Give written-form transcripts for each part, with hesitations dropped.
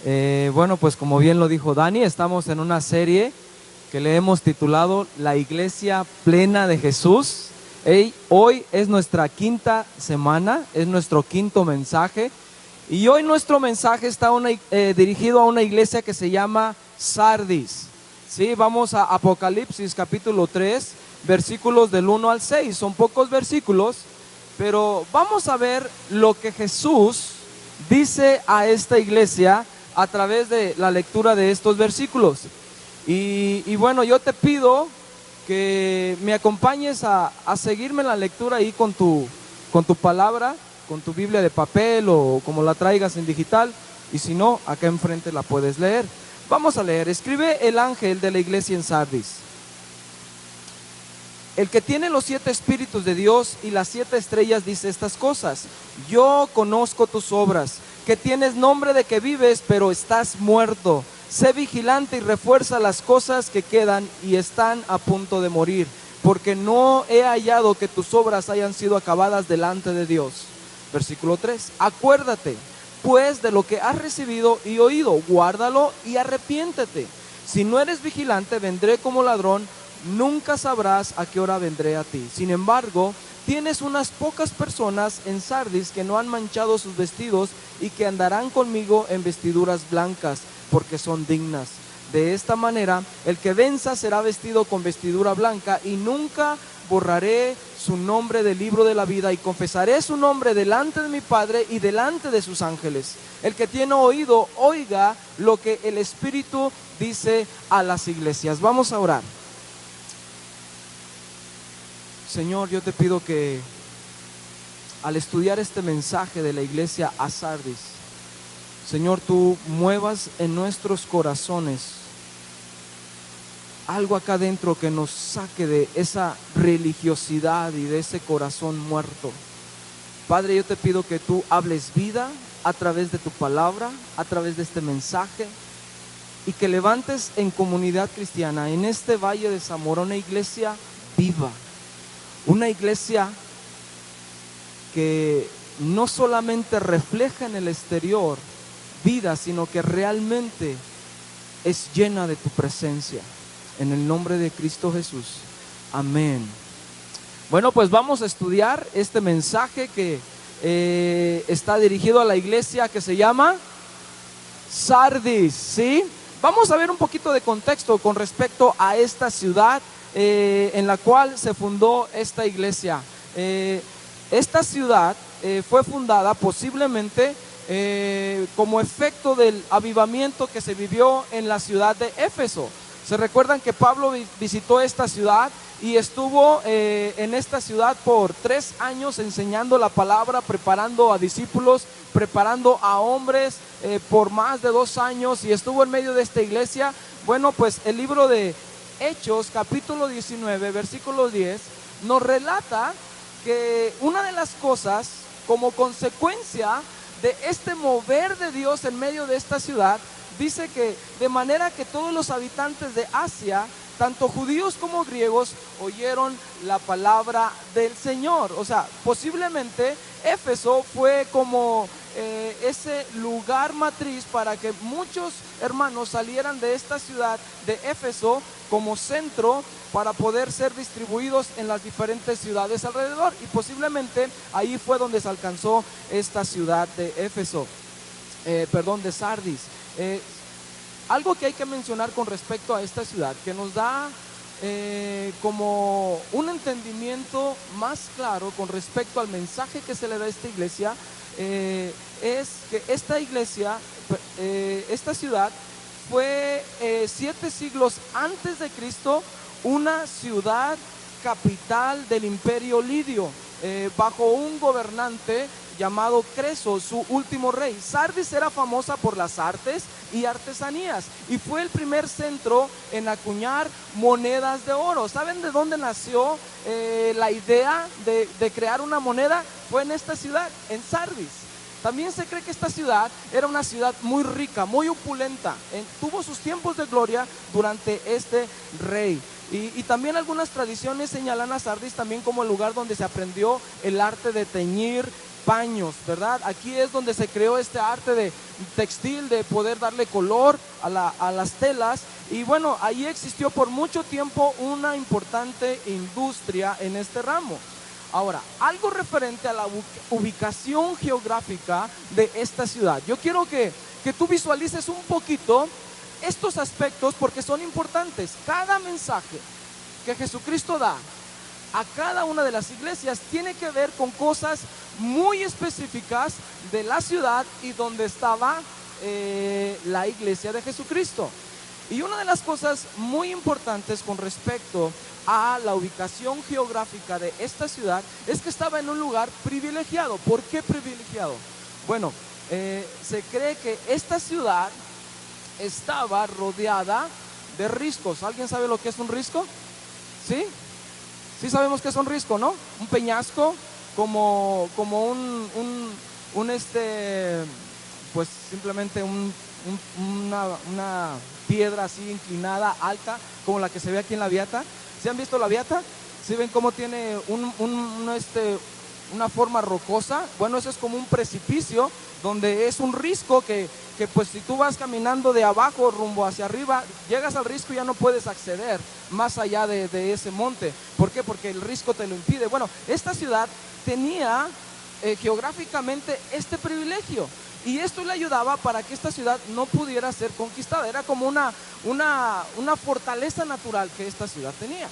Bueno, pues como bien lo dijo Dani, estamos en una serie que le hemos titulado La Iglesia Plena de Jesús. Hoy es nuestra quinta semana, es nuestro quinto mensaje. Y hoy nuestro mensaje está dirigido a una iglesia que se llama Sardis. Sí, vamos a Apocalipsis capítulo 3, versículos del 1 al 6. Son pocos versículos, pero vamos a ver lo que Jesús dice a esta iglesia a través de la lectura de estos versículos. Y bueno, yo te pido que me acompañes a seguirme en la lectura ahí con tu palabra, con tu Biblia de papel o como la traigas en digital, y si no, acá enfrente la puedes leer. Vamos a leer. Escribe el ángel de la iglesia en Sardis: el que tiene los 7 espíritus de Dios y las 7 estrellas dice estas cosas: yo conozco tus obras, que tienes nombre de que vives, pero estás muerto. Sé vigilante y refuerza las cosas que quedan y están a punto de morir, porque no he hallado que tus obras hayan sido acabadas delante de Dios. Versículo 3. Acuérdate pues de lo que has recibido y oído, guárdalo y arrepiéntete. Si no eres vigilante, vendré como ladrón, nunca sabrás a qué hora vendré a ti. Sin embargo, tienes unas pocas personas en Sardis que no han manchado sus vestidos y que andarán conmigo en vestiduras blancas, porque son dignas. De esta manera, el que venza será vestido con vestidura blanca, y nunca borraré su nombre del libro de la vida, y confesaré su nombre delante de mi Padre y delante de sus ángeles. El que tiene oído, oiga lo que el Espíritu dice a las iglesias. Vamos a orar. Señor, yo te pido que al estudiar este mensaje de la iglesia a Sardis, Señor, tú muevas en nuestros corazones algo acá dentro que nos saque de esa religiosidad y de ese corazón muerto. Padre, yo te pido que tú hables vida a través de tu palabra, a través de este mensaje, y que levantes en comunidad cristiana, en este valle de Zamora, una iglesia viva, una iglesia que no solamente refleja en el exterior vida, sino que realmente es llena de tu presencia. En el nombre de Cristo Jesús. Amén. Bueno, pues vamos a estudiar este mensaje que está dirigido a la iglesia que se llama Sardis, ¿sí? Vamos a ver un poquito de contexto con respecto a esta ciudad en la cual se fundó esta iglesia. Esta ciudad fue fundada posiblemente como efecto del avivamiento que se vivió en la ciudad de Éfeso. Se recuerdan que Pablo visitó esta ciudad y estuvo en esta ciudad por 3 años enseñando la palabra, preparando a discípulos, preparando a hombres por más de 2 años, y estuvo en medio de esta iglesia. Bueno, pues el libro de Hechos, capítulo 19, versículo 10, nos relata que una de las cosas, como consecuencia de este mover de Dios en medio de esta ciudad, dice que de manera que todos los habitantes de Asia, tanto judíos como griegos, oyeron la palabra del Señor. O sea, posiblemente Éfeso fue como ese lugar matriz para que muchos hermanos salieran de esta ciudad de Éfeso como centro para poder ser distribuidos en las diferentes ciudades alrededor, y posiblemente ahí fue donde se alcanzó esta ciudad de Éfeso, de Sardis. Algo que hay que mencionar con respecto a esta ciudad, que nos da como un entendimiento más claro con respecto al mensaje que se le da a esta iglesia, es que esta iglesia, esta ciudad fue 7 siglos antes de Cristo una ciudad capital del imperio lidio, bajo un gobernante llamado Creso, su último rey. Sardis era famosa por las artes y artesanías, y fue el primer centro en acuñar monedas de oro. ¿Saben de dónde nació la idea de crear una moneda? Fue en esta ciudad, en Sardis. También se cree que esta ciudad era una ciudad muy rica, muy opulenta. Tuvo sus tiempos de gloria durante este rey. Y también algunas tradiciones señalan a Sardis también como el lugar donde se aprendió el arte de teñir paños, ¿verdad? Aquí es donde se creó este arte de textil, de poder darle color a las telas. Y bueno, ahí existió por mucho tiempo una importante industria en este ramo. Ahora, algo referente a la ubicación geográfica de esta ciudad. Yo quiero que tú visualices un poquito estos aspectos porque son importantes. Cada mensaje que Jesucristo da a cada una de las iglesias tiene que ver con cosas muy específicas de la ciudad y donde estaba la iglesia de Jesucristo. Y una de las cosas muy importantes con respecto a la ubicación geográfica de esta ciudad es que estaba en un lugar privilegiado. ¿Por qué privilegiado? Bueno, se cree que esta ciudad estaba rodeada de riscos. ¿Alguien sabe lo que es un risco? ¿Sí? Sí sabemos que es un risco, ¿no? Un peñasco, como pues simplemente una piedra así inclinada, alta, como la que se ve aquí en La Viata. ¿Sí han visto La Viata? ¿Sí ven cómo tiene una forma rocosa? Bueno, eso es como un precipicio, donde es un risco que pues si tú vas caminando de abajo rumbo hacia arriba, llegas al risco y ya no puedes acceder más allá de ese monte. ¿Por qué? Porque el risco te lo impide. Bueno, esta ciudad tenía geográficamente este privilegio, y esto le ayudaba para que esta ciudad no pudiera ser conquistada. Era como una fortaleza natural que esta ciudad tenía.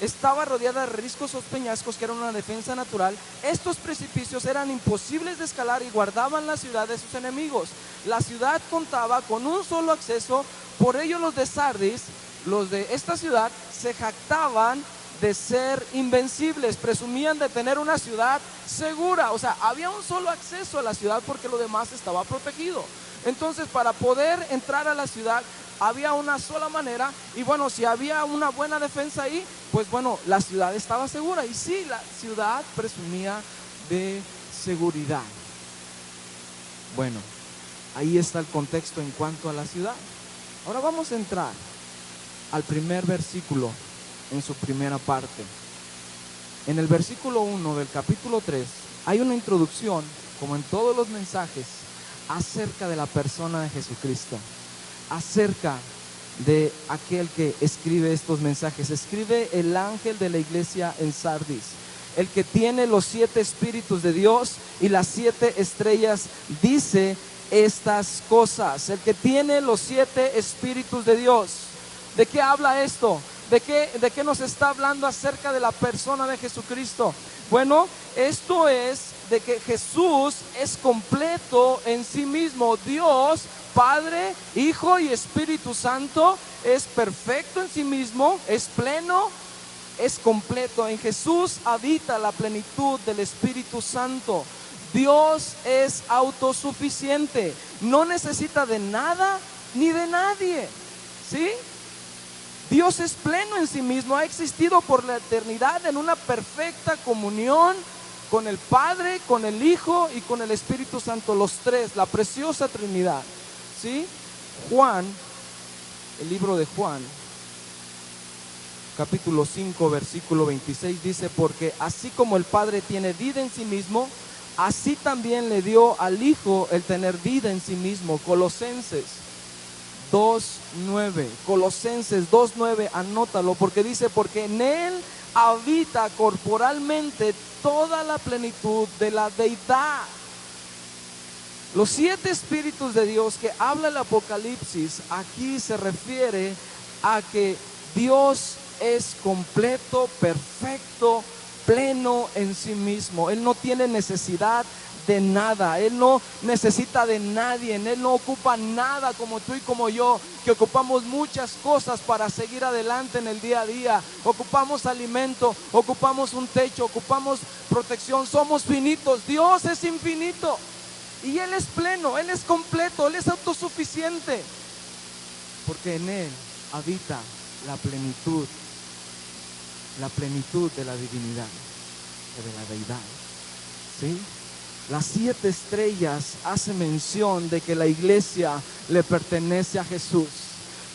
Estaba rodeada de riscos o peñascos que eran una defensa natural. Estos precipicios eran imposibles de escalar y guardaban la ciudad de sus enemigos. La ciudad contaba con un solo acceso, por ello los de Sardis, los de esta ciudad, se jactaban de ser invencibles, presumían de tener una ciudad segura. O sea, había un solo acceso a la ciudad porque lo demás estaba protegido. Entonces, para poder entrar a la ciudad había una sola manera, y bueno, si había una buena defensa ahí, pues bueno, la ciudad estaba segura. Y sí, la ciudad presumía de seguridad. Bueno, ahí está el contexto en cuanto a la ciudad. Ahora vamos a entrar al primer versículo en su primera parte. En el versículo 1 del capítulo 3 hay una introducción, como en todos los mensajes, acerca de la persona de Jesucristo, acerca de aquel que escribe estos mensajes. Escribe el ángel de la iglesia en Sardis, el que tiene los 7 espíritus de Dios y las 7 estrellas, dice estas cosas. El que tiene los 7 espíritus de Dios. ¿De qué habla esto? ¿De qué nos está hablando acerca de la persona de Jesucristo? Bueno, esto es de que Jesús es completo en sí mismo. Dios, Padre, Hijo y Espíritu Santo, es perfecto en sí mismo, es pleno, es completo. En Jesús habita la plenitud del Espíritu Santo. Dios es autosuficiente, no necesita de nada ni de nadie, ¿sí? Dios es pleno en sí mismo, ha existido por la eternidad en una perfecta comunión con el Padre, con el Hijo y con el Espíritu Santo, los tres, la preciosa Trinidad, ¿sí? Juan, el libro de Juan, capítulo 5, versículo 26 dice: porque así como el Padre tiene vida en sí mismo, así también le dio al Hijo el tener vida en sí mismo. Colosenses 2:9, Colosenses 2:9, anótalo, porque dice: porque en Él habita corporalmente toda la plenitud de la deidad. Los 7 espíritus de Dios que habla el Apocalipsis, aquí se refiere a que Dios es completo, perfecto, pleno en sí mismo. Él no tiene necesidad de nada, Él no necesita de nadie, Él no ocupa nada como tú y como yo, que ocupamos muchas cosas para seguir adelante en el día a día. Ocupamos alimento, ocupamos un techo, ocupamos protección, somos finitos. Dios es infinito y Él es pleno, Él es completo, Él es autosuficiente, porque en Él habita la plenitud de la divinidad, de la deidad, ¿sí? Las 7 estrellas hacen mención de que la iglesia le pertenece a Jesús.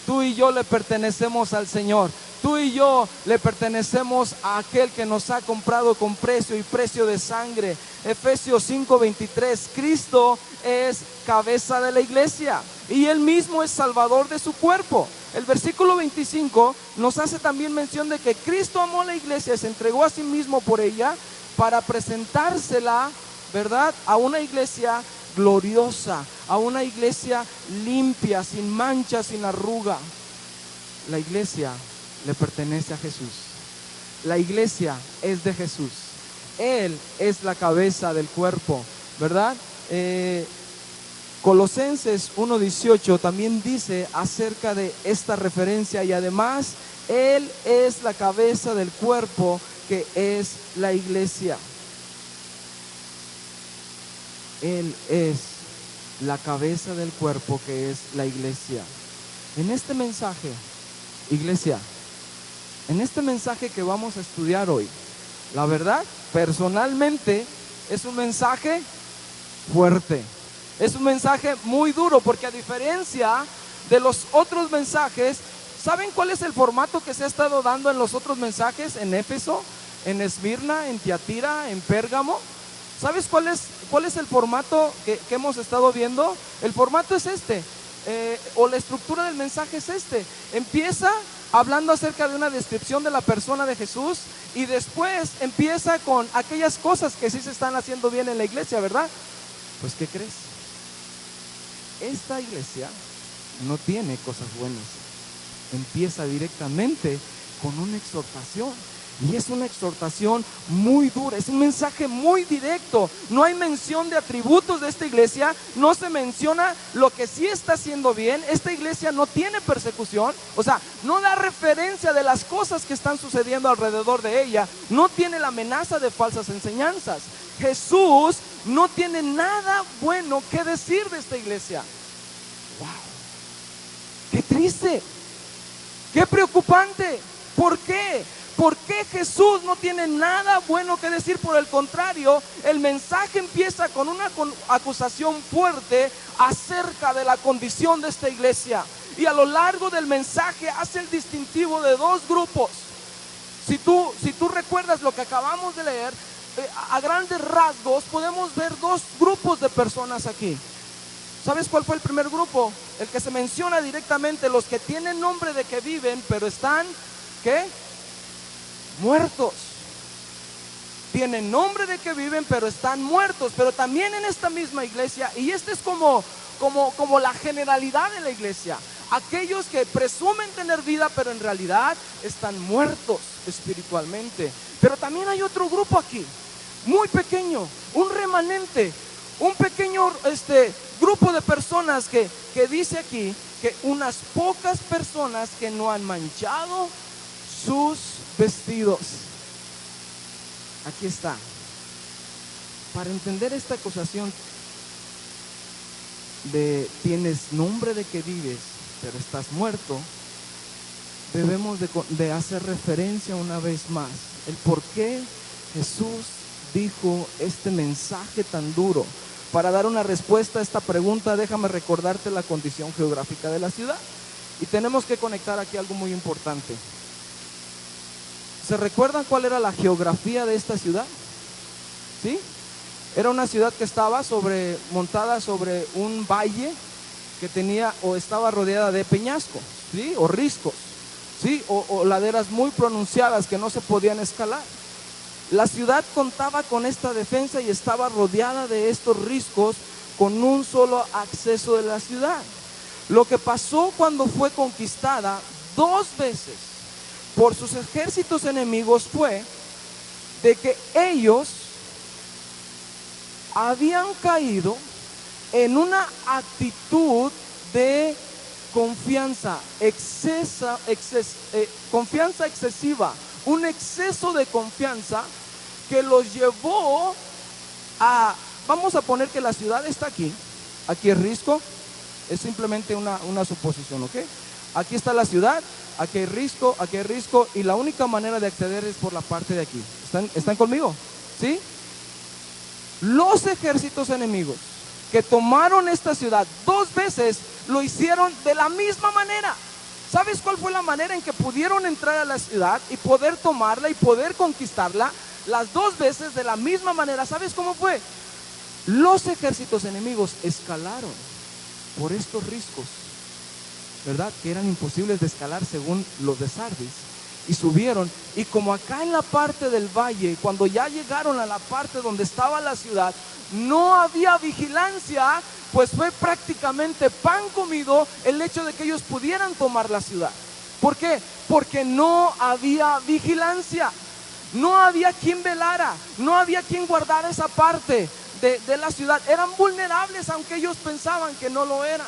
Tú y yo le pertenecemos al Señor. Tú y yo le pertenecemos a aquel que nos ha comprado con precio y precio de sangre. Efesios 5:23, Cristo es cabeza de la iglesia y Él mismo es salvador de su cuerpo. El versículo 25 nos hace también mención de que Cristo amó a la iglesia y se entregó a sí mismo por ella para presentársela, ¿verdad?, a una iglesia gloriosa, a una iglesia limpia, sin mancha, sin arruga. La iglesia le pertenece a Jesús. La iglesia es de Jesús. Él es la cabeza del cuerpo, ¿verdad? Colosenses 1:18 también dice acerca de esta referencia, y además Él es la cabeza del cuerpo que es la iglesia. Él es la cabeza del cuerpo que es la iglesia. En este mensaje, iglesia, en este mensaje que vamos a estudiar hoy, la verdad, personalmente, es un mensaje fuerte. Es un mensaje muy duro, porque a diferencia de los otros mensajes, ¿saben cuál es el formato que se ha estado dando en los otros mensajes? En Éfeso, en Esmirna, en Tiatira, en Pérgamo. ¿Sabes cuál es el formato que hemos estado viendo? El formato es este, o la estructura del mensaje es este. Empieza hablando acerca de una descripción de la persona de Jesús, y después empieza con aquellas cosas que sí se están haciendo bien en la iglesia, ¿verdad? Pues, ¿qué crees? Esta iglesia no tiene cosas buenas. Empieza directamente con una exhortación, y es una exhortación muy dura, es un mensaje muy directo. No hay mención de atributos de esta iglesia, no se menciona lo que sí está haciendo bien. Esta iglesia no tiene persecución, o sea, no da referencia de las cosas que están sucediendo alrededor de ella, no tiene la amenaza de falsas enseñanzas. Jesús no tiene nada bueno que decir de esta iglesia. ¡Wow! ¡Qué triste! ¡Qué preocupante! ¿Por qué? ¿Por qué Jesús no tiene nada bueno que decir? Por el contrario, el mensaje empieza con una acusación fuerte acerca de la condición de esta iglesia. Y a lo largo del mensaje hace el distintivo de dos grupos. Si tú recuerdas lo que acabamos de leer, a grandes rasgos podemos ver dos grupos de personas aquí. ¿Sabes cuál fue el primer grupo? El que se menciona directamente: los que tienen nombre de que viven, pero están, ¿qué? Muertos. Tienen nombre de que viven, pero están muertos. Pero también en esta misma iglesia, y este es como la generalidad de la iglesia, aquellos que presumen tener vida, pero en realidad están muertos espiritualmente. Pero también hay otro grupo aquí, muy pequeño, un remanente, un pequeño grupo de personas que dice aquí que unas pocas personas que no han manchado sus vestidos. Aquí está. Para entender esta acusación de tienes nombre de que vives, pero estás muerto, debemos de hacer referencia una vez más el por qué Jesús dijo este mensaje tan duro. Para dar una respuesta a esta pregunta, déjame recordarte la condición geográfica de la ciudad. Y tenemos que conectar aquí algo muy importante. ¿Se recuerdan cuál era la geografía de esta ciudad? ¿Sí? Era una ciudad que estaba montada sobre un valle que tenía o estaba rodeada de peñascos, ¿sí? O riscos, ¿sí? O laderas muy pronunciadas que no se podían escalar. La ciudad contaba con esta defensa y estaba rodeada de estos riscos con un solo acceso de la ciudad. Lo que pasó cuando fue conquistada 2 veces por sus ejércitos enemigos fue de que ellos habían caído en una actitud de confianza excesiva, un exceso de confianza que los llevó a, vamos a poner que la ciudad está aquí es Risco, es simplemente una suposición, ¿ok? Aquí está la ciudad, aquí hay Risco, y la única manera de acceder es por la parte de aquí. ¿Están conmigo? ¿Sí? Los ejércitos enemigos que tomaron esta ciudad 2 veces lo hicieron de la misma manera. ¿Sabes cuál fue la manera en que pudieron entrar a la ciudad y poder tomarla y poder conquistarla? Las dos veces de la misma manera. ¿Sabes cómo fue? Los ejércitos enemigos escalaron por estos riscos, ¿verdad? Que eran imposibles de escalar según los de Sardis. Y subieron, y como acá en la parte del valle, cuando ya llegaron a la parte donde estaba la ciudad, no había vigilancia, pues fue prácticamente pan comido el hecho de que ellos pudieran tomar la ciudad. ¿Por qué? Porque no había vigilancia, no había quien velara, no había quien guardara esa parte de la ciudad. Eran vulnerables aunque ellos pensaban que no lo eran.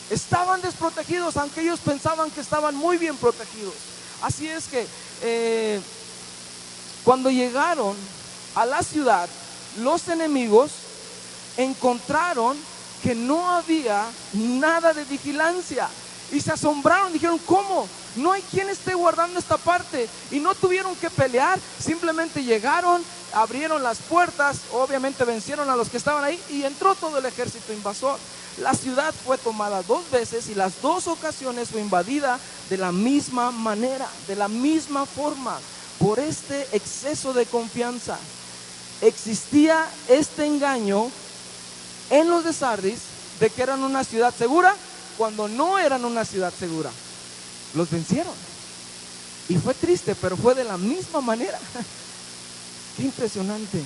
Estaban desprotegidos aunque ellos pensaban que estaban muy bien protegidos. Así es que cuando llegaron a la ciudad, los enemigos encontraron que no había nada de vigilancia y se asombraron, dijeron: ¿cómo? No hay quien esté guardando esta parte. Y no tuvieron que pelear, simplemente llegaron, abrieron las puertas, obviamente vencieron a los que estaban ahí y entró todo el ejército invasor. La ciudad fue tomada 2 veces y las 2 ocasiones fue invadida de la misma manera, de la misma forma, por este exceso de confianza. Existía este engaño en los de Sardis de que eran una ciudad segura cuando no eran una ciudad segura. Los vencieron y fue triste, pero fue de la misma manera. Qué impresionante.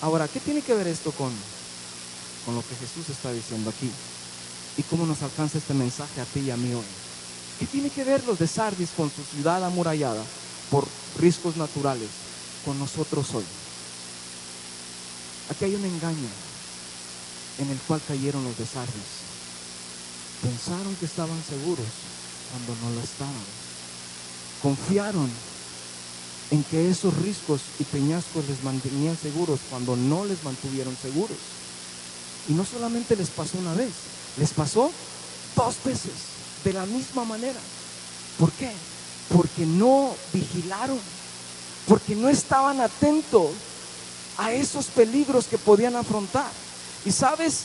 Ahora, ¿qué tiene que ver esto con lo que Jesús está diciendo aquí? ¿Y cómo nos alcanza este mensaje a ti y a mí hoy? ¿Qué tiene que ver los de Sardis con su ciudad amurallada por riscos naturales con nosotros hoy? Aquí hay un engaño en el cual cayeron los de Sardis. Pensaron que estaban seguros cuando no lo estaban. Confiaron en que esos riscos y peñascos les mantenían seguros cuando no les mantuvieron seguros. Y no solamente les pasó una vez, les pasó 2 veces de la misma manera. ¿Por qué? Porque no vigilaron, porque no estaban atentos a esos peligros que podían afrontar. Y sabes,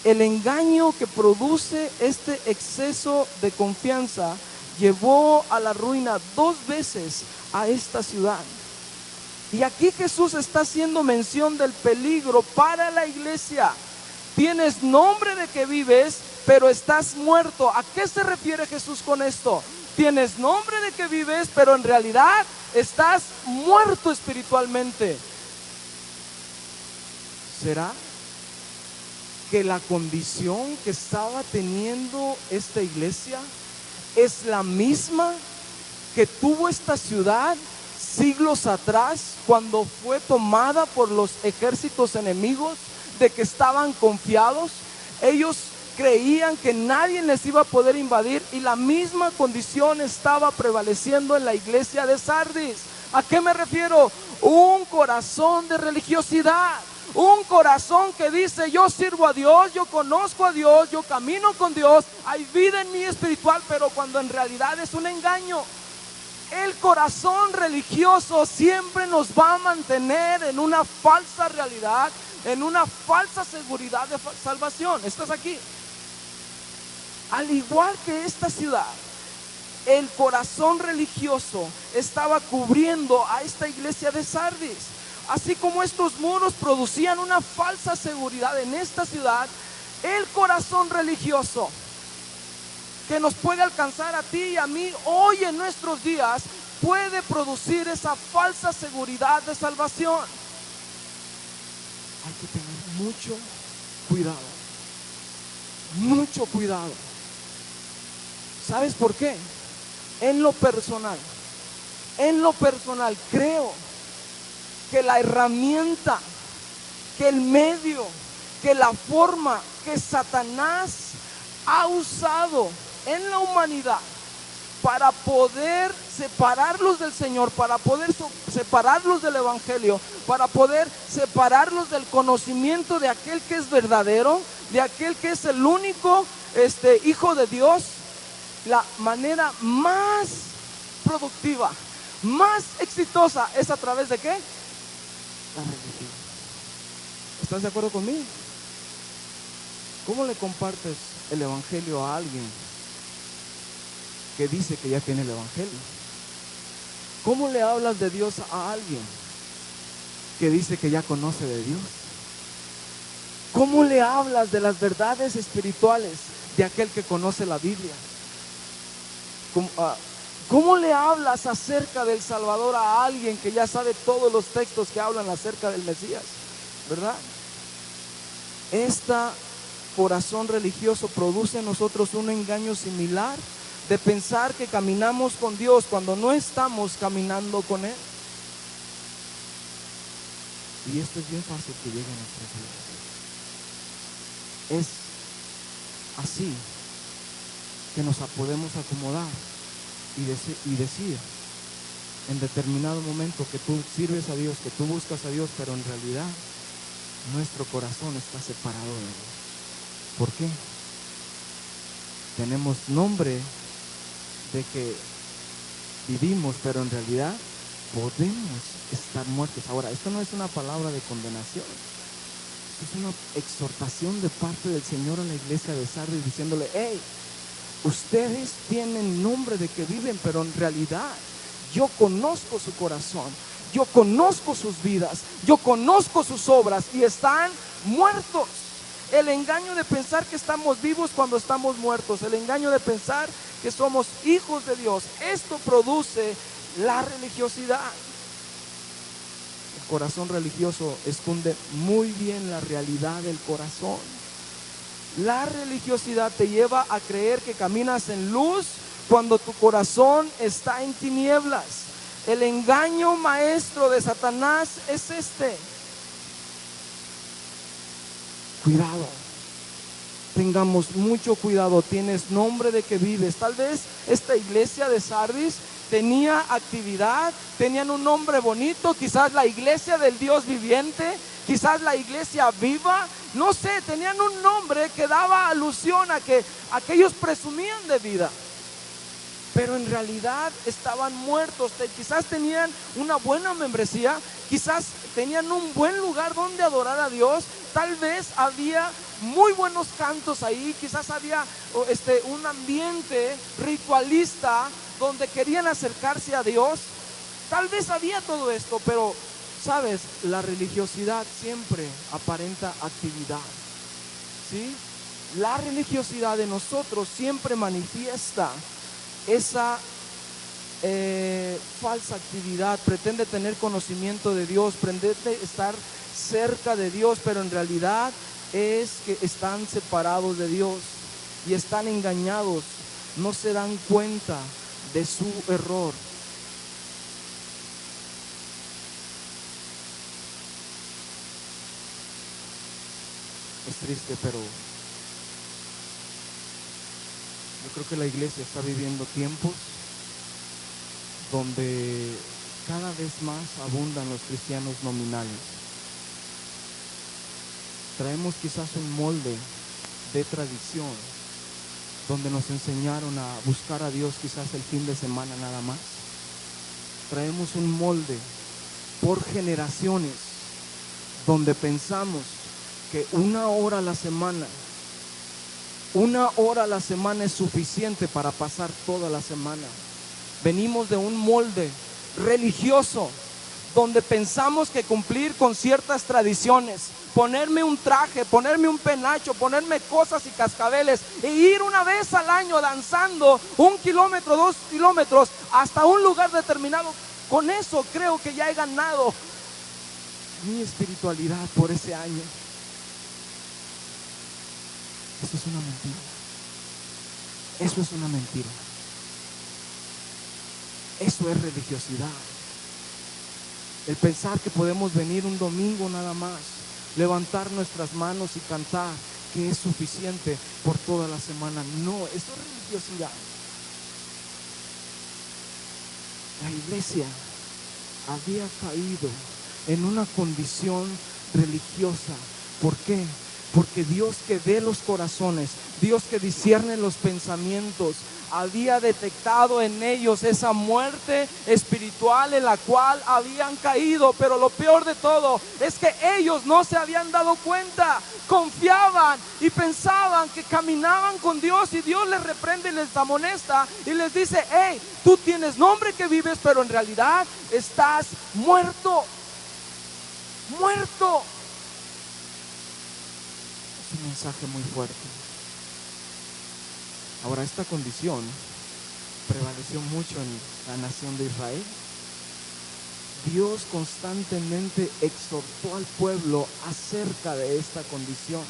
el engaño que produce este exceso de confianza llevó a la ruina 2 veces a esta ciudad. Y aquí Jesús está haciendo mención del peligro para la iglesia. Tienes nombre de que vives, pero estás muerto. ¿A qué se refiere Jesús con esto? Tienes nombre de que vives, pero en realidad estás muerto espiritualmente. ¿Será que la condición que estaba teniendo esta iglesia es la misma que tuvo esta ciudad siglos atrás cuando fue tomada por los ejércitos enemigos, de que estaban confiados? Ellos creían que nadie les iba a poder invadir y la misma condición estaba prevaleciendo en la iglesia de Sardis. ¿A qué me refiero? Un corazón de religiosidad. Un corazón que dice: yo sirvo a Dios, yo conozco a Dios, yo camino con Dios, hay vida en mí espiritual, pero cuando en realidad es un engaño. El corazón religioso siempre nos va a mantener en una falsa realidad, en una falsa seguridad de salvación. ¿Estás aquí? Al igual que esta ciudad, el corazón religioso estaba cubriendo a esta iglesia de Sardis. Así como estos muros producían una falsa seguridad en esta ciudad, el corazón religioso que nos puede alcanzar a ti y a mí hoy en nuestros días puede producir esa falsa seguridad de salvación. Hay que tener mucho cuidado, mucho cuidado. ¿Sabes por qué? En lo personal creo que la herramienta, que el medio, que la forma que Satanás ha usado en la humanidad para poder separarlos del Señor, para poder separarlos del Evangelio, para poder separarlos del conocimiento de aquel que es verdadero, de aquel que es el único Hijo de Dios, la manera más productiva, más exitosa es a través de ¿qué? La religión. ¿Estás de acuerdo conmigo? ¿Cómo le compartes el Evangelio a alguien que dice que ya tiene el Evangelio? ¿Cómo le hablas de Dios a alguien que dice que ya conoce de Dios? ¿Cómo le hablas de las verdades espirituales de aquel que conoce la Biblia? ¿Cómo le hablas acerca del Salvador a alguien que ya sabe todos los textos que hablan acerca del Mesías? ¿Verdad? Este corazón religioso produce en nosotros un engaño similar de pensar que caminamos con Dios cuando no estamos caminando con Él. Y esto es bien fácil que llegue a nuestras vidas. Es así que nos podemos acomodar y decir en determinado momento que tú sirves a Dios, que tú buscas a Dios, pero en realidad nuestro corazón está separado de Dios. ¿Por qué? Tenemos nombre de que vivimos, pero en realidad podemos estar muertos. Ahora, esto no es una palabra de condenación, esto es una exhortación de parte del Señor a la iglesia de Sardis, diciéndole: hey, ustedes tienen nombre de que viven, pero en realidad yo conozco su corazón, yo conozco sus vidas, yo conozco sus obras y están muertos. El engaño de pensar que estamos vivos cuando estamos muertos, el engaño de pensar que somos hijos de Dios, esto produce la religiosidad. El corazón religioso esconde muy bien la realidad del corazón. La religiosidad te lleva a creer que caminas en luz cuando tu corazón está en tinieblas. El engaño maestro de Satanás es este. Cuidado, tengamos mucho cuidado. Tienes nombre de que vives. Tal vez esta iglesia de Sardis tenía actividad, tenían un nombre bonito, quizás la iglesia del Dios viviente, quizás la iglesia viva, no sé, tenían un nombre que daba alusión a que aquellos presumían de vida, pero en realidad estaban muertos. Quizás tenían una buena membresía, quizás tenían un buen lugar donde adorar a Dios, tal vez había muy buenos cantos ahí, quizás había un ambiente ritualista donde querían acercarse a Dios, tal vez había todo esto, pero sabes, la religiosidad siempre aparenta actividad, ¿sí? La religiosidad de nosotros siempre manifiesta esa falsa actividad, pretende tener conocimiento de Dios, pretende estar cerca de Dios, pero en realidad es que están separados de Dios y están engañados, no se dan cuenta de su error. Es triste, pero yo creo que la iglesia está viviendo tiempos donde cada vez más abundan los cristianos nominales. Traemos quizás un molde de tradición donde nos enseñaron a buscar a Dios quizás el fin de semana nada más. Traemos un molde por generaciones donde pensamos que una hora a la semana es suficiente para pasar toda la semana. Venimos de un molde religioso donde pensamos que cumplir con ciertas tradiciones, ponerme un traje, ponerme un penacho, ponerme cosas y cascabeles e ir una vez al año danzando 1 kilómetro, 2 kilómetros hasta un lugar determinado, con eso creo que ya he ganado mi espiritualidad por ese año. Eso es una mentira. Eso es una mentira. Eso es religiosidad. El pensar que podemos venir un domingo nada más, levantar nuestras manos y cantar, que es suficiente por toda la semana. No, eso es religiosidad. La iglesia había caído en una condición religiosa. ¿Por qué? Porque Dios que ve los corazones, Dios que discierne los pensamientos, había detectado en ellos esa muerte espiritual en la cual habían caído. Pero lo peor de todo es que ellos no se habían dado cuenta. Confiaban y pensaban que caminaban con Dios, y Dios les reprende y les amonesta y les dice: hey, tú tienes nombre que vives, pero en realidad estás muerto. Muerto. Es un mensaje muy fuerte. Ahora, esta condición prevaleció mucho en la nación de Israel. Dios constantemente exhortó al pueblo acerca de esta condición.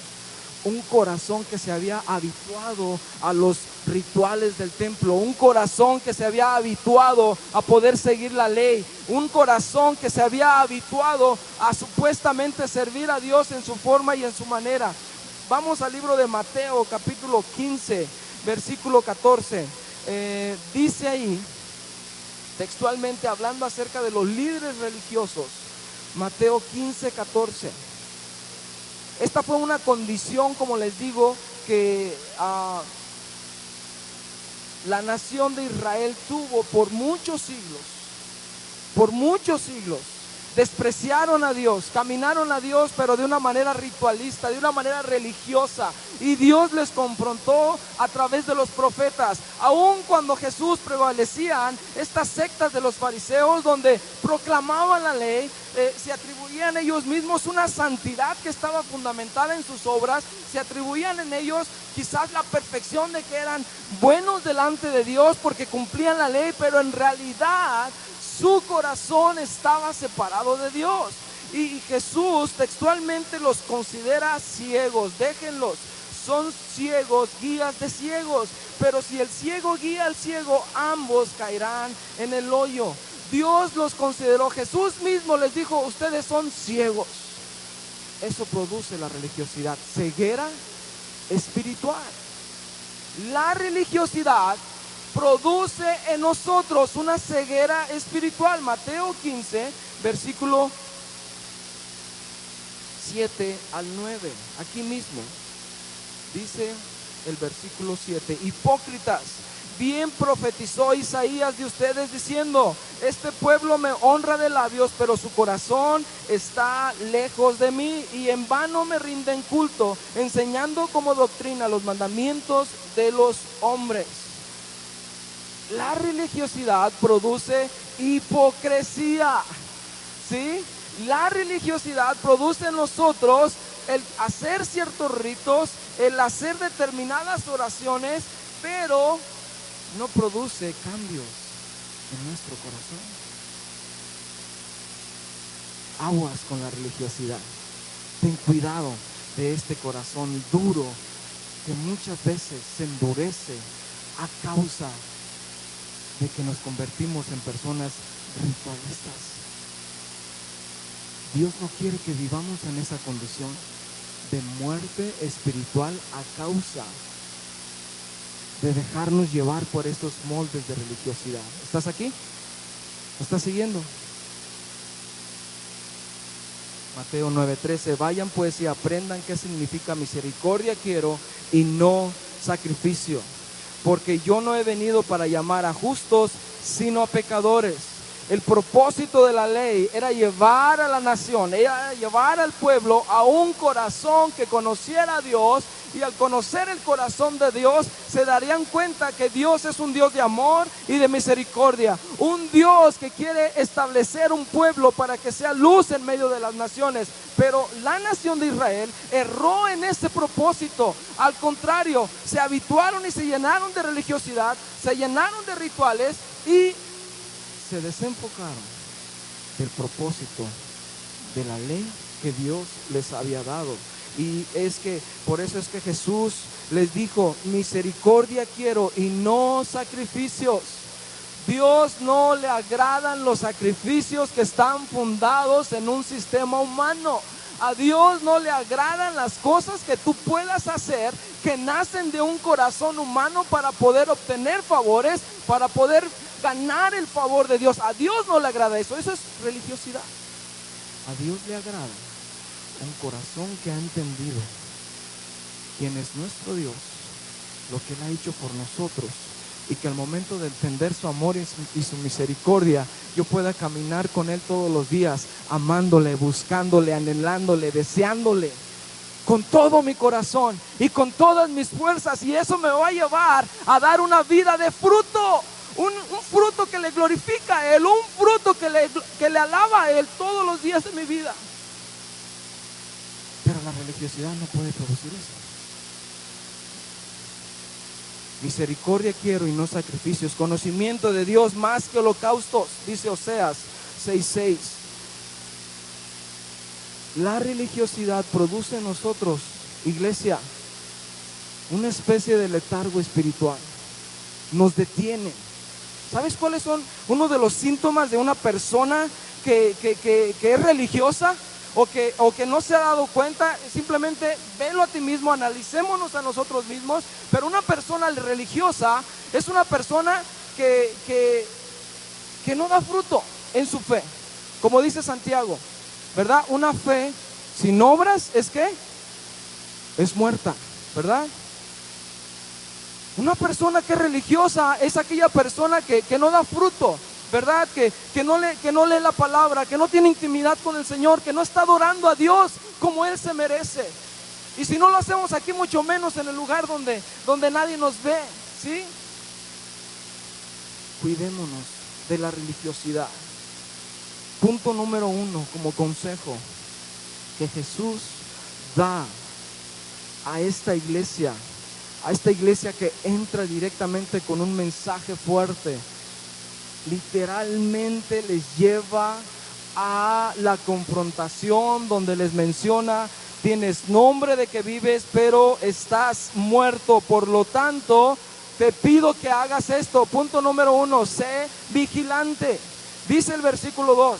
Un corazón que se había habituado a los rituales del templo, un corazón que se había habituado a poder seguir la ley, un corazón que se había habituado a supuestamente servir a Dios en su forma y en su manera. Vamos al libro de Mateo, capítulo 15, versículo 14. Dice ahí, textualmente hablando acerca de los líderes religiosos, Mateo 15, 14. Esta fue una condición, como les digo, que la nación de Israel tuvo por muchos siglos. Por muchos siglos. Despreciaron a Dios, caminaron a Dios, pero de una manera ritualista, de una manera religiosa. Y Dios les confrontó a través de los profetas. Aun cuando Jesús prevalecían estas sectas de los fariseos, donde proclamaban la ley, se atribuían ellos mismos una santidad que estaba fundamentada en sus obras. Se atribuían en ellos quizás la perfección de que eran buenos delante de Dios porque cumplían la ley, pero en realidad su corazón estaba separado de Dios. Y Jesús textualmente los considera ciegos. Déjenlos, son ciegos, guías de ciegos. Pero si el ciego guía al ciego, ambos caerán en el hoyo. Dios los consideró. Jesús mismo les dijo: ustedes son ciegos. Eso produce la religiosidad, ceguera espiritual. La religiosidad produce en nosotros una ceguera espiritual. Mateo 15, versículo 7 al 9. Aquí mismo dice el versículo 7: hipócritas, bien profetizó Isaías de ustedes diciendo: este pueblo me honra de labios, pero su corazón está lejos de mí, y en vano me rinden culto, enseñando como doctrina los mandamientos de los hombres. La religiosidad produce hipocresía, ¿sí? La religiosidad produce en nosotros el hacer ciertos ritos, el hacer determinadas oraciones, pero no produce cambios en nuestro corazón. Aguas con la religiosidad. Ten cuidado de este corazón duro que muchas veces se endurece a causa de que nos convertimos en personas ritualistas. Dios no quiere que vivamos en esa condición de muerte espiritual a causa de dejarnos llevar por estos moldes de religiosidad. ¿Estás aquí? ¿Me estás siguiendo? Mateo 9:13: vayan pues y aprendan qué significa misericordia quiero y no sacrificio, porque yo no he venido para llamar a justos, sino a pecadores. El propósito de la ley era llevar a la nación, era llevar al pueblo a un corazón que conociera a Dios, y al conocer el corazón de Dios se darían cuenta que Dios es un Dios de amor y de misericordia, un Dios que quiere establecer un pueblo para que sea luz en medio de las naciones. Pero la nación de Israel erró en ese propósito. Al contrario, se habituaron y se llenaron de religiosidad, se llenaron de rituales y se desenfocaron del propósito de la ley que Dios les había dado. Y por eso es que Jesús les dijo: misericordia quiero y no sacrificios. Dios no le agradan los sacrificios que están fundados en un sistema humano. A Dios no le agradan las cosas que tú puedas hacer, que nacen de un corazón humano para poder obtener favores, para poder ganar el favor de Dios. A Dios no le agrada eso. Eso es religiosidad. A Dios le agrada un corazón que ha entendido quién es nuestro Dios, lo que Él ha hecho por nosotros, y que al momento de entender su amor y su misericordia, yo pueda caminar con Él todos los días, amándole, buscándole, anhelándole, deseándole con todo mi corazón y con todas mis fuerzas. Y eso me va a llevar a dar una vida de fruto, un fruto que le glorifica a Él, un fruto que le alaba a Él todos los días de mi vida. Pero la religiosidad no puede producir eso. Misericordia quiero y no sacrificios, conocimiento de Dios más que holocaustos, dice Oseas 6:6. La religiosidad produce en nosotros, iglesia, una especie de letargo espiritual. Nos detiene. ¿Sabes cuáles son uno de los síntomas de una persona que es religiosa o que no se ha dado cuenta? Simplemente velo a ti mismo, analicémonos a nosotros mismos. Pero una persona religiosa es una persona que no da fruto en su fe, como dice Santiago, ¿verdad? Una fe sin obras es ¿qué? Es muerta, ¿verdad? Una persona que es religiosa es aquella persona que no da fruto, ¿verdad? Que no lee la palabra, que no tiene intimidad con el Señor, que no está adorando a Dios como Él se merece. Y si no lo hacemos aquí, mucho menos en el lugar donde nadie nos ve, ¿sí? Cuidémonos de la religiosidad. Punto número 1, como consejo que Jesús da a esta iglesia que entra directamente con un mensaje fuerte, literalmente les lleva a la confrontación, donde les menciona: tienes nombre de que vives, pero estás muerto. Por lo tanto, te pido que hagas esto. Punto número 1, sé vigilante. Dice el versículo 2: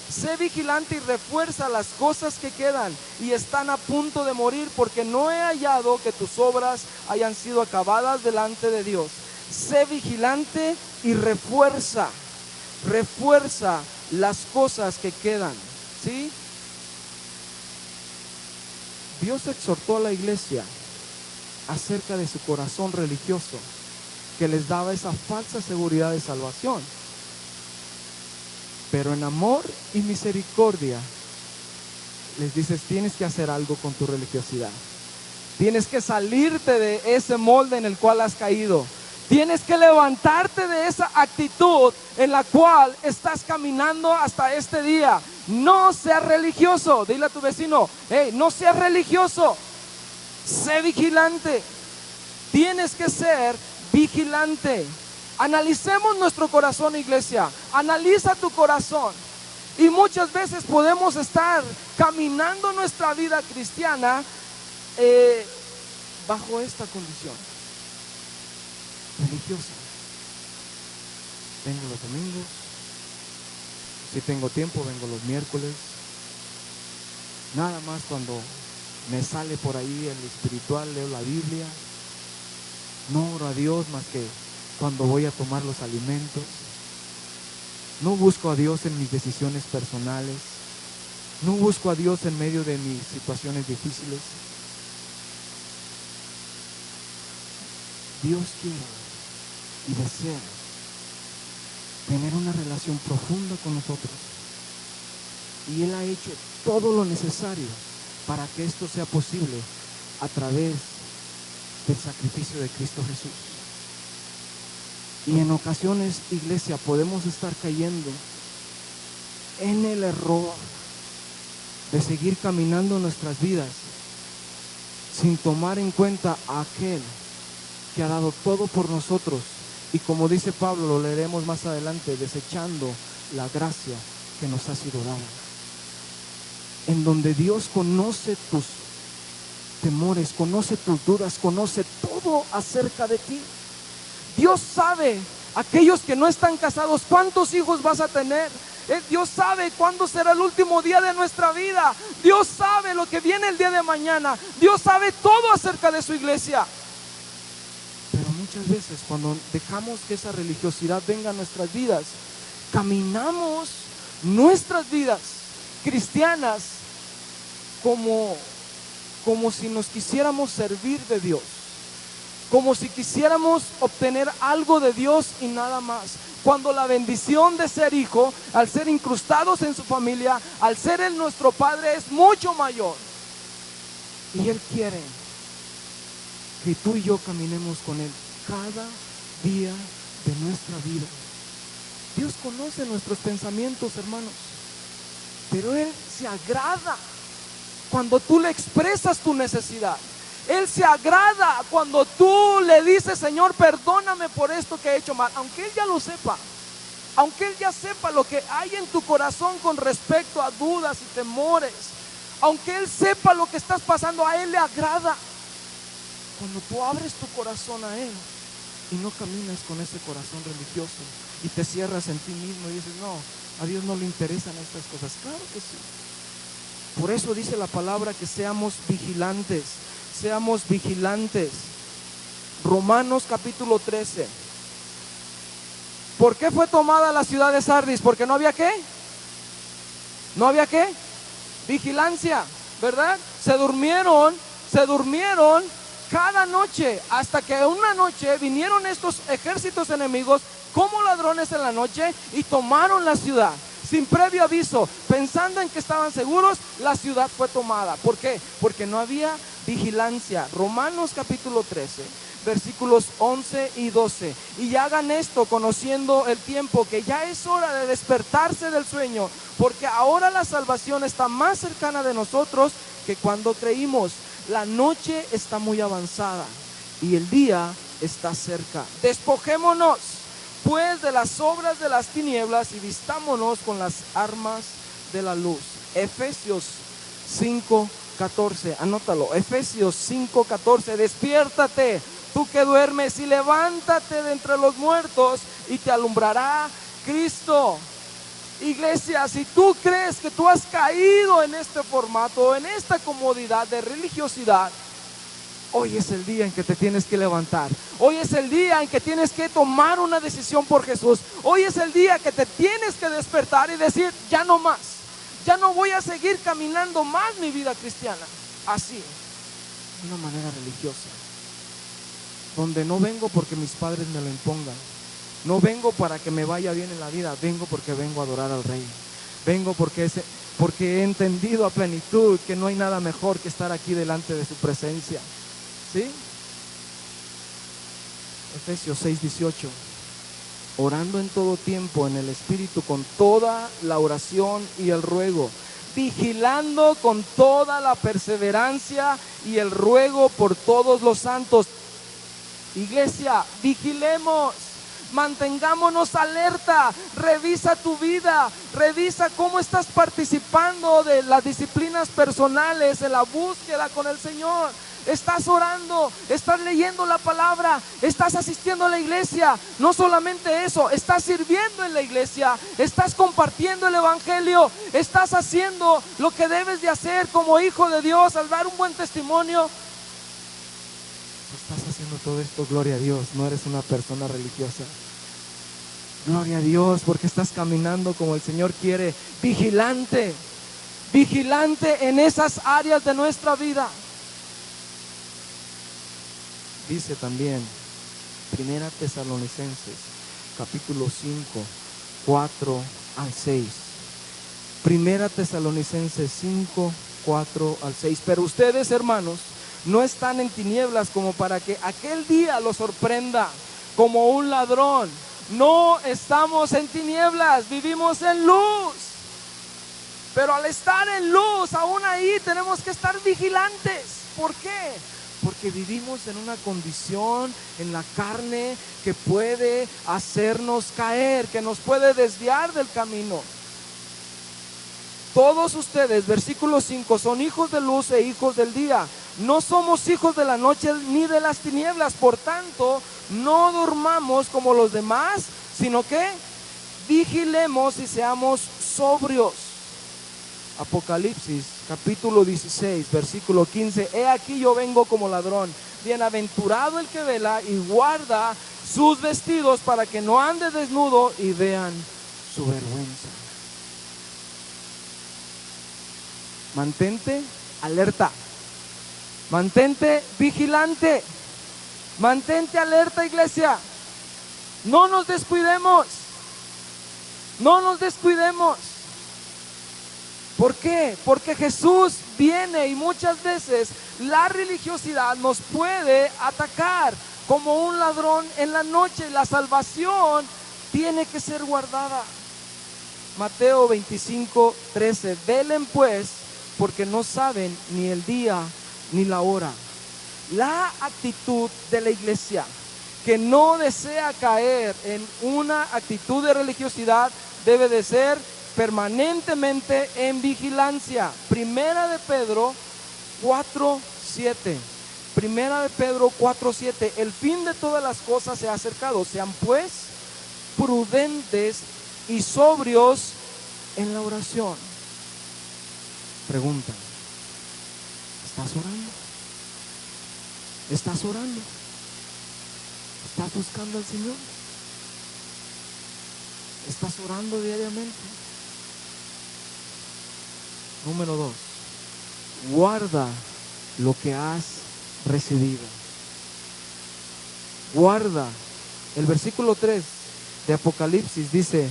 sé vigilante y refuerza las cosas que quedan y están a punto de morir, porque no he hallado que tus obras hayan sido acabadas delante de Dios. Sé vigilante y refuerza las cosas que quedan, ¿sí? Dios exhortó a la iglesia acerca de su corazón religioso, que les daba esa falsa seguridad de salvación. Pero en amor y misericordia les dices: tienes que hacer algo con tu religiosidad. Tienes que salirte de ese molde en el cual has caído. Tienes que levantarte de esa actitud en la cual estás caminando hasta este día. No seas religioso. Dile a tu vecino: hey, no seas religioso. Sé vigilante. Tienes que ser vigilante. Analicemos nuestro corazón, iglesia. Analiza tu corazón. Y muchas veces podemos estar caminando nuestra vida cristiana bajo esta condición religiosa. Vengo los domingos, si tengo tiempo vengo los miércoles, nada más cuando me sale por ahí el espiritual leo la Biblia. No oro a Dios más que cuando voy a tomar los alimentos. No busco a Dios en mis decisiones personales. No busco a Dios en medio de mis situaciones difíciles. Dios quiere y desea tener una relación profunda con nosotros. Y Él ha hecho todo lo necesario para que esto sea posible a través del sacrificio de Cristo Jesús. Y en ocasiones, iglesia, podemos estar cayendo en el error de seguir caminando nuestras vidas sin tomar en cuenta a aquel que ha dado todo por nosotros. Y como dice Pablo, lo leeremos más adelante, desechando la gracia que nos ha sido dada. En donde Dios conoce tus temores, conoce tus dudas, conoce todo acerca de ti. Dios sabe, aquellos que no están casados, cuántos hijos vas a tener. Dios sabe cuándo será el último día de nuestra vida. Dios sabe lo que viene el día de mañana. Dios sabe todo acerca de su iglesia. Pero muchas veces cuando dejamos que esa religiosidad venga a nuestras vidas, caminamos nuestras vidas cristianas como como si nos quisiéramos servir de Dios, como si quisiéramos obtener algo de Dios y nada más. Cuando la bendición de ser hijo, al ser incrustados en su familia, al ser Él nuestro Padre, es mucho mayor. Y Él quiere que tú y yo caminemos con Él cada día de nuestra vida. Dios conoce nuestros pensamientos, hermanos, pero Él se agrada cuando tú le expresas tu necesidad. Él se agrada cuando tú le dices: Señor, perdóname por esto que he hecho mal. Aunque Él ya lo sepa, aunque Él ya sepa lo que hay en tu corazón con respecto a dudas y temores, aunque Él sepa lo que estás pasando, a Él le agrada cuando tú abres tu corazón a Él y no caminas con ese corazón religioso y te cierras en ti mismo y dices: no, a Dios no le interesan estas cosas. Claro que sí. Por eso dice la palabra que seamos vigilantes. Seamos vigilantes. Romanos capítulo 13. ¿Por qué fue tomada la ciudad de Sardis? Porque no había ¿qué? ¿No había qué? Vigilancia, ¿verdad? Se durmieron cada noche, hasta que una noche vinieron estos ejércitos enemigos como ladrones en la noche y tomaron la ciudad sin previo aviso, pensando en que estaban seguros. La ciudad fue tomada. ¿Por qué? Porque no había vigilancia. Romanos capítulo 13, versículos 11 y 12. Y hagan esto conociendo el tiempo, que ya es hora de despertarse del sueño, porque ahora la salvación está más cercana de nosotros que cuando creímos. La noche está muy avanzada y el día está cerca. Despojémonos pues de las obras de las tinieblas y vistámonos con las armas de la luz. Efesios 5:14, anótalo. Efesios 5:14. Despiértate, tú que duermes, y levántate de entre los muertos, y te alumbrará Cristo. Iglesia, si tú crees que tú has caído en este formato, en esta comodidad de religiosidad, hoy es el día en que te tienes que levantar. Hoy es el día en que tienes que tomar una decisión por Jesús. Hoy es el día que te tienes que despertar y decir: ya no más. Ya no voy a seguir caminando más mi vida cristiana así, de una manera religiosa, donde no vengo porque mis padres me lo impongan. No vengo para que me vaya bien en la vida. Vengo porque vengo a adorar al Rey. Vengo porque he entendido a plenitud que no hay nada mejor que estar aquí delante de su presencia. ¿Sí? Efesios 6:18. Orando en todo tiempo en el Espíritu con toda la oración y el ruego, vigilando con toda la perseverancia y el ruego por todos los santos. Iglesia, vigilemos. Mantengámonos alerta. Revisa tu vida, revisa cómo estás participando de las disciplinas personales en la búsqueda con el Señor. Estás orando, estás leyendo la palabra, estás asistiendo a la iglesia. No solamente eso, estás sirviendo en la iglesia, estás compartiendo el evangelio, estás haciendo lo que debes de hacer como hijo de Dios al dar un buen testimonio. Estás haciendo todo esto, gloria a Dios. No eres una persona religiosa. Gloria a Dios, porque estás caminando como el Señor quiere. Vigilante, vigilante en esas áreas de nuestra vida. Dice también Primera Tesalonicenses capítulo 5, 4 al 6. Primera Tesalonicenses 5, 4 al 6. Pero ustedes, hermanos, no están en tinieblas como para que aquel día los sorprenda como un ladrón. No estamos en tinieblas, vivimos en luz. Pero al estar en luz, aún ahí tenemos que estar vigilantes. ¿Por qué? Porque vivimos en una condición en la carne que puede hacernos caer, que nos puede desviar del camino. Todos ustedes, versículo 5, son hijos de luz e hijos del día. No somos hijos de la noche ni de las tinieblas. Por tanto, no durmamos como los demás, sino que vigilemos y seamos sobrios. Apocalipsis capítulo 16, versículo 15. He aquí yo vengo como ladrón. Bienaventurado el que vela y guarda sus vestidos para que no ande desnudo y vean su vergüenza. Mantente alerta. Mantente vigilante. Mantente alerta, iglesia. No nos descuidemos. No nos descuidemos. ¿Por qué? Porque Jesús viene y muchas veces la religiosidad nos puede atacar como un ladrón en la noche. La salvación tiene que ser guardada. Mateo 25:13. Velen pues, porque no saben ni el día ni la hora. La actitud de la iglesia que no desea caer en una actitud de religiosidad debe de ser permanentemente en vigilancia. Primera de Pedro 4:7. Primera de Pedro 4:7. El fin de todas las cosas se ha acercado. Sean pues prudentes y sobrios en la oración. Pregunta: ¿estás orando? ¿Estás orando? ¿Estás buscando al Señor? ¿Estás orando diariamente? Número 2. Guarda lo que has recibido. Guarda. El versículo 3 de Apocalipsis dice,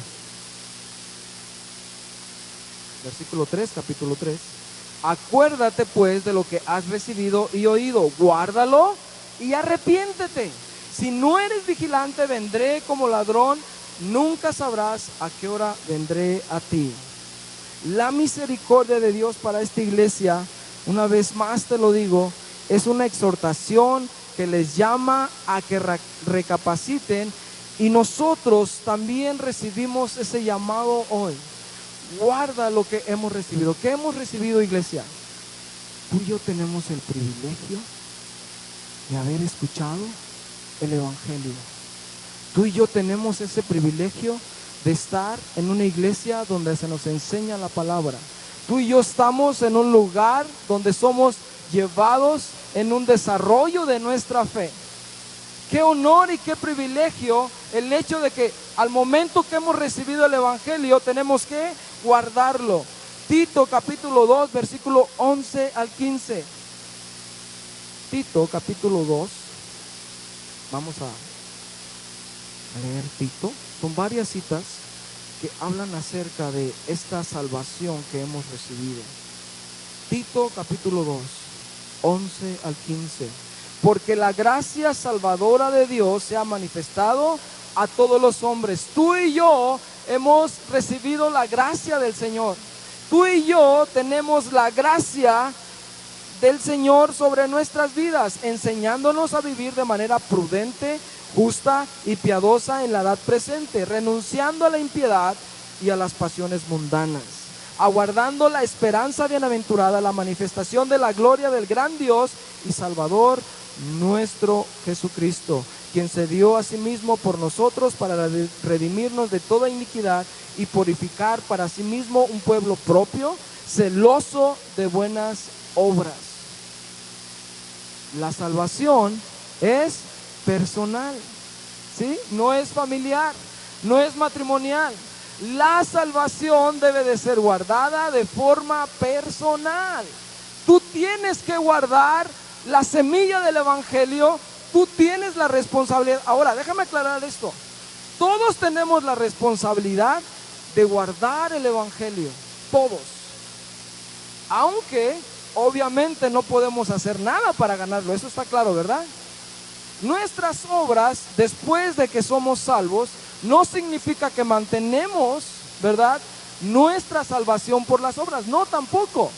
versículo 3, capítulo 3. Acuérdate pues de lo que has recibido y oído, guárdalo y arrepiéntete. Si no eres vigilante, vendré como ladrón, nunca sabrás a qué hora vendré a ti. La misericordia de Dios para esta iglesia, una vez más te lo digo, es una exhortación que les llama a que recapaciten, y nosotros también recibimos ese llamado hoy. Guarda lo que hemos recibido. ¿Qué hemos recibido, iglesia? Tú y yo tenemos el privilegio de haber escuchado el Evangelio. Tú y yo tenemos ese privilegio de estar en una iglesia donde se nos enseña la palabra. Tú y yo estamos en un lugar donde somos llevados en un desarrollo de nuestra fe. Qué honor y qué privilegio el hecho de que al momento que hemos recibido el Evangelio tenemos que guardarlo. Tito capítulo 2, versículo 11 al 15. Tito capítulo 2. Vamos a leer Tito. Son varias citas que hablan acerca de esta salvación que hemos recibido. Tito capítulo 2, 11 al 15. Porque la gracia salvadora de Dios se ha manifestado a todos los hombres. Tú y yo hemos recibido la gracia del Señor. Tú y yo tenemos la gracia del Señor sobre nuestras vidas, enseñándonos a vivir de manera prudente, justa y piadosa en la edad presente, renunciando a la impiedad y a las pasiones mundanas, aguardando la esperanza bienaventurada, la manifestación de la gloria del gran Dios y Salvador nuestro Jesucristo, quien se dio a sí mismo por nosotros para redimirnos de toda iniquidad y purificar para sí mismo un pueblo propio, celoso de buenas obras. La salvación es personal, ¿sí? No es familiar, no es matrimonial. La salvación debe de ser guardada de forma personal. Tú tienes que guardar la semilla del Evangelio, tú tienes la responsabilidad. Ahora, déjame aclarar esto. Todos tenemos la responsabilidad de guardar el Evangelio, todos. Aunque, obviamente, no podemos hacer nada para ganarlo, eso está claro, ¿verdad? Nuestras obras, después de que somos salvos, no significa que mantenemos, ¿verdad?, nuestra salvación por las obras. No, tampoco.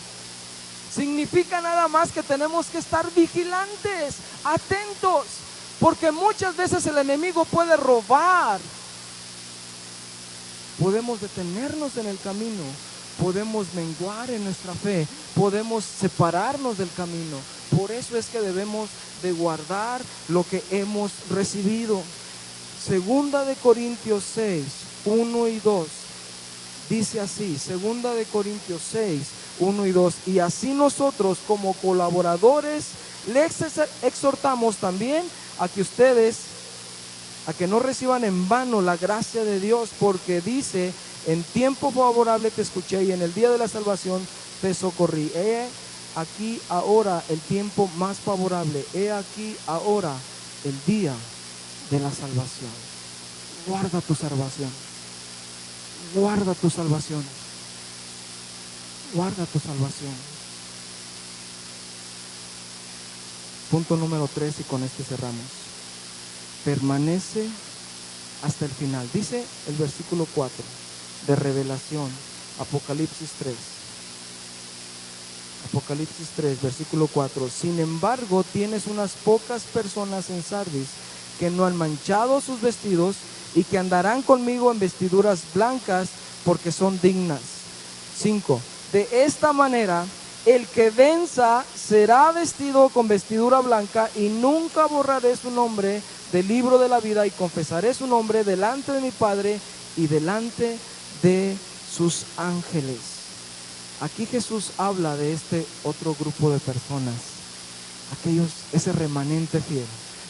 Significa nada más que tenemos que estar vigilantes, atentos, porque muchas veces el enemigo puede robar. Podemos detenernos en el camino, podemos menguar en nuestra fe, podemos separarnos del camino. Por eso es que debemos de guardar lo que hemos recibido. Segunda de Corintios 6, 1 y 2. Dice así, Segunda de Corintios 6, 1 y 2. Y así nosotros como colaboradores les exhortamos también a que ustedes, a que no reciban en vano la gracia de Dios, porque dice, en tiempo favorable te escuché y en el día de la salvación te socorrí. aquí ahora el tiempo más favorable. He aquí ahora el día de la salvación. Guarda tu salvación. Guarda tu salvación. Guarda tu salvación. Punto número 3, y con este cerramos. Permanece hasta el final. Dice el versículo 4 de Revelación, Apocalipsis 3. Apocalipsis 3, versículo 4. Sin embargo, tienes unas pocas personas en Sardis que no han manchado sus vestidos y que andarán conmigo en vestiduras blancas porque son dignas. 5. De esta manera, el que venza será vestido con vestidura blanca y nunca borraré su nombre del libro de la vida y confesaré su nombre delante de mi Padre y delante de sus ángeles. Aquí Jesús habla de este otro grupo de personas, aquellos, ese remanente fiel,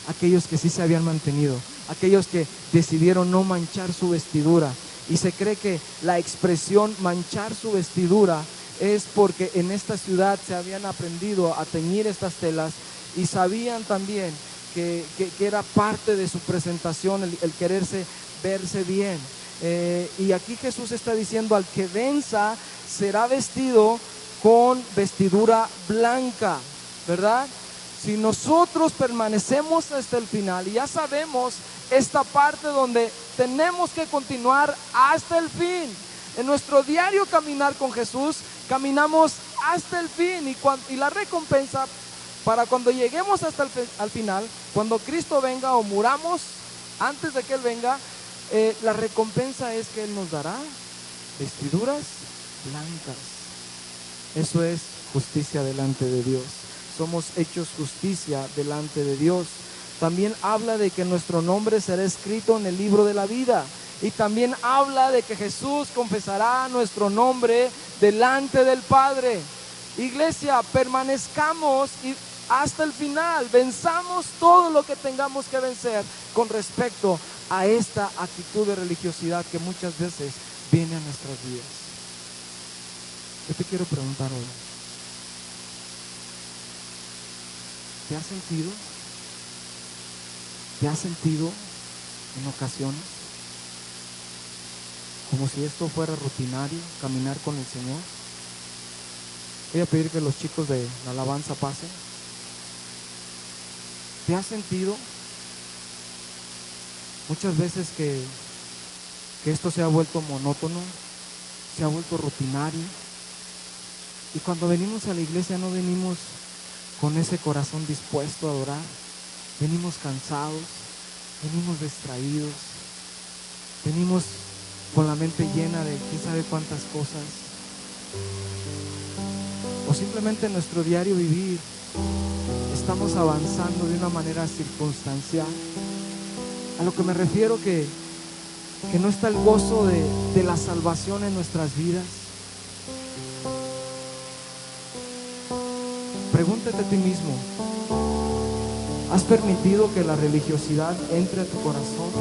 aquellos que sí se habían mantenido, aquellos que decidieron no manchar su vestidura. Y se cree que la expresión manchar su vestidura es porque en esta ciudad se habían aprendido a teñir estas telas y sabían también que era parte de su presentación el quererse verse bien. Y aquí Jesús está diciendo: al que venza será vestido con vestidura blanca, ¿verdad? Si nosotros permanecemos hasta el final, y ya sabemos esta parte donde tenemos que continuar hasta el fin. En nuestro diario caminar con Jesús, caminamos hasta el fin, y la recompensa para cuando lleguemos hasta al final, cuando Cristo venga o muramos antes de que Él venga, la recompensa es que Él nos dará vestiduras blancas. Eso es justicia delante de Dios. Somos hechos justicia delante de Dios. También habla de que nuestro nombre será escrito en el libro de la vida. Y también habla de que Jesús confesará nuestro nombre delante del Padre. Iglesia, permanezcamos hasta el final. Venzamos todo lo que tengamos que vencer con respecto a esta actitud de religiosidad que muchas veces viene a nuestras vidas. Yo te quiero preguntar hoy, ¿te has sentido? ¿Te has sentido en ocasiones como si esto fuera rutinario, caminar con el Señor? Voy a pedir que los chicos de la alabanza pasen. ¿Te has sentido muchas veces que esto se ha vuelto monótono, se ha vuelto rutinario? Y cuando venimos a la iglesia no venimos con ese corazón dispuesto a adorar. Venimos cansados, venimos distraídos, venimos con la mente llena de quién sabe cuántas cosas. O simplemente en nuestro diario vivir estamos avanzando de una manera circunstancial. A lo que me refiero que no está el gozo de la salvación en nuestras vidas. Pregúntate a ti mismo: ¿has permitido que la religiosidad entre a tu corazón?